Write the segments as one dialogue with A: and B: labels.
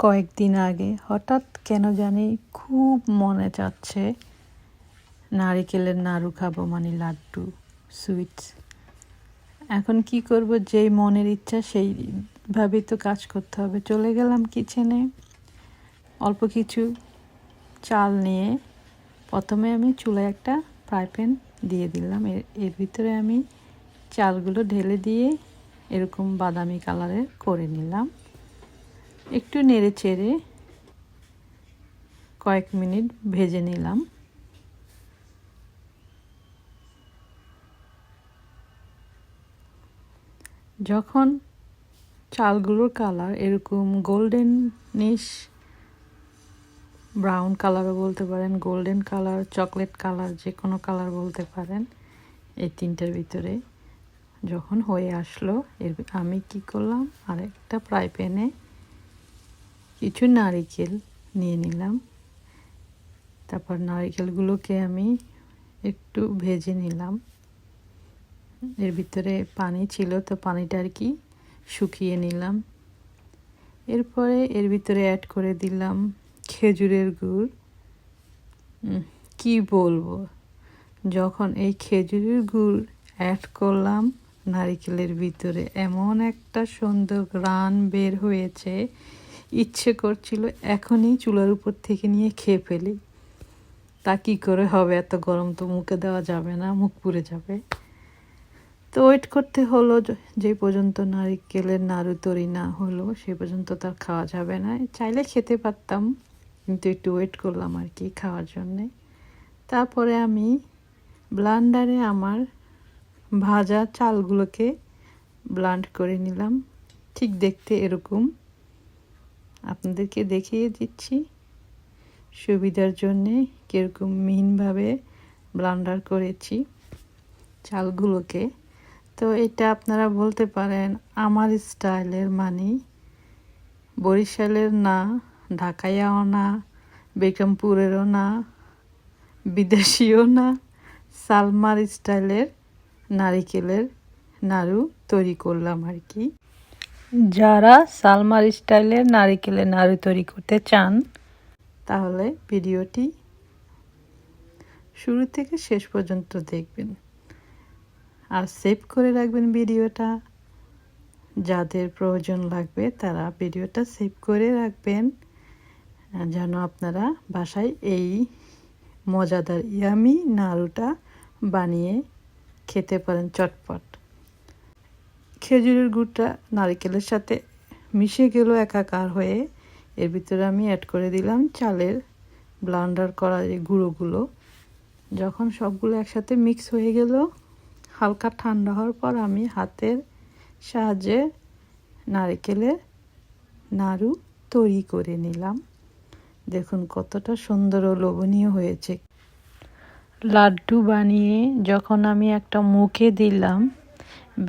A: কয়েকদিন আগে হঠাৎ কেন জানি খুব মনে চাচ্ছে নারিকেলের নাড়ু খাবো, মানে লাড্ডু, সুইটস। এখন কি করব, যেই মনের ইচ্ছা সেইভাবেই তো কাজ করতে হবে। চলে গেলাম কিচেনে, অল্প কিছু চাল নিয়ে প্রথমে আমি চুলায় একটা ফ্রাই প্যান দিয়ে দিলাম। এর ভিতরে আমি চালগুলো ঢেলে দিয়ে এরকম বাদামি কালারের করে নিলাম। একটু নেড়ে চেড়ে কয়েক মিনিট ভেজে নিলাম। যখন চালগুলোর কালার এরকম গোল্ডেনিশ ব্রাউন কালারও বলতে পারেন, গোল্ডেন কালার, চকলেট কালার, যে কোনো কালার বলতে পারেন, এই তিনটার ভিতরে যখন হয়ে আসলো, আমি কি করলাম, আরেকটা ফ্রাই প্যানে কিছু নারিকেল নিয়ে নিলাম। তারপর নারিকেলগুলোকে আমি একটু ভেজে নিলাম। এর ভিতরে পানি ছিল, তো পানিটা আর কি শুকিয়ে নিলাম। এরপরে এর ভিতরে অ্যাড করে দিলাম খেজুরের গুড়। কি বলবো, যখন এই খেজুরের গুড় অ্যাড করলাম নারিকেলের ভিতরে, এমন একটা সুন্দর ঘ্রাণ বের হয়েছে, ইচ্ছে করছিল এখনই চুলার উপর থেকে নিয়ে খেয়ে ফেলি। তা কী করে হবে, এত গরম তো মুখে দেওয়া যাবে না, মুখ পুড়ে যাবে। তো ওয়েট করতে হলো, যে পর্যন্ত নারিকেলের নাড়ু তৈরি না হলো সে পর্যন্ত তার খাওয়া যাবে না। চাইলে খেতে পারতাম, কিন্তু একটু ওয়েট করলাম আর কি খাওয়ার জন্যে। তারপরে আমি ব্লান্ডারে আমার ভাজা চালগুলোকে ব্লান্ড করে নিলাম। ঠিক দেখতে এরকম, আপনাদেরকে দেখিয়ে দিচ্ছি সুবিধার জন্যে কীরকম মিহিনভাবে ব্লান্ডার করেছি চালগুলোকে। তো এটা আপনারা বলতে পারেন আমার স্টাইলের, মানে বরিশালের না, ঢাকাইয়াও না, বেগমপুরেরও না, বিদেশিও না, সালমার স্টাইলের নারিকেলের নাড়ু তৈরি করলাম আর কি। যারা সালমার স্টাইলের নারিকেলের নাড়ু তৈরি করতে চান তাহলে ভিডিওটি শুরু থেকে শেষ পর্যন্ত দেখবেন আর সেভ করে রাখবেন ভিডিওটা। যাদের প্রয়োজন লাগবে তারা ভিডিওটা সেভ করে রাখবেন, যেন আপনারা বাসায় এই মজাদার ইয়ামি নাড়ুটা বানিয়ে খেতে পারেন চটপট। খেজুরের গুড়টা নারিকেলের সাথে মিশে গেল একাকার হয়ে। এর ভিতরে আমি অ্যাড করে দিলাম চালের ব্লান্ডার করা যে গুঁড়োগুলো। যখন সবগুলো একসাথে মিক্স হয়ে গেল, হালকা ঠান্ডা হওয়ার পর আমি হাতের সাহায্যে নারিকেলের নাড়ু তৈরি করে নিলাম। দেখুন কতটা সুন্দর ও লোভনীয় হয়েছে। লাড্ডু বানিয়ে যখন আমি একটা মুখে দিলাম,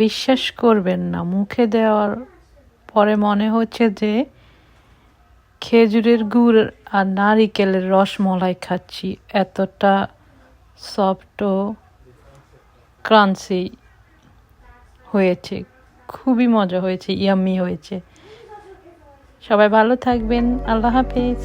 A: বিশ্বাস করবেন না, মুখে দেওয়ার পরে মনে হচ্ছে যে খেজুরের গুড় আর নারিকেলের রসমলাই খাচ্ছি। এতটা সফট ও ক্রাঞ্চি হয়েছে, খুবই মজা হয়েছে, ইয়াম্মি হয়েছে। সবাই ভালো থাকবেন, আল্লাহ হাফেজ।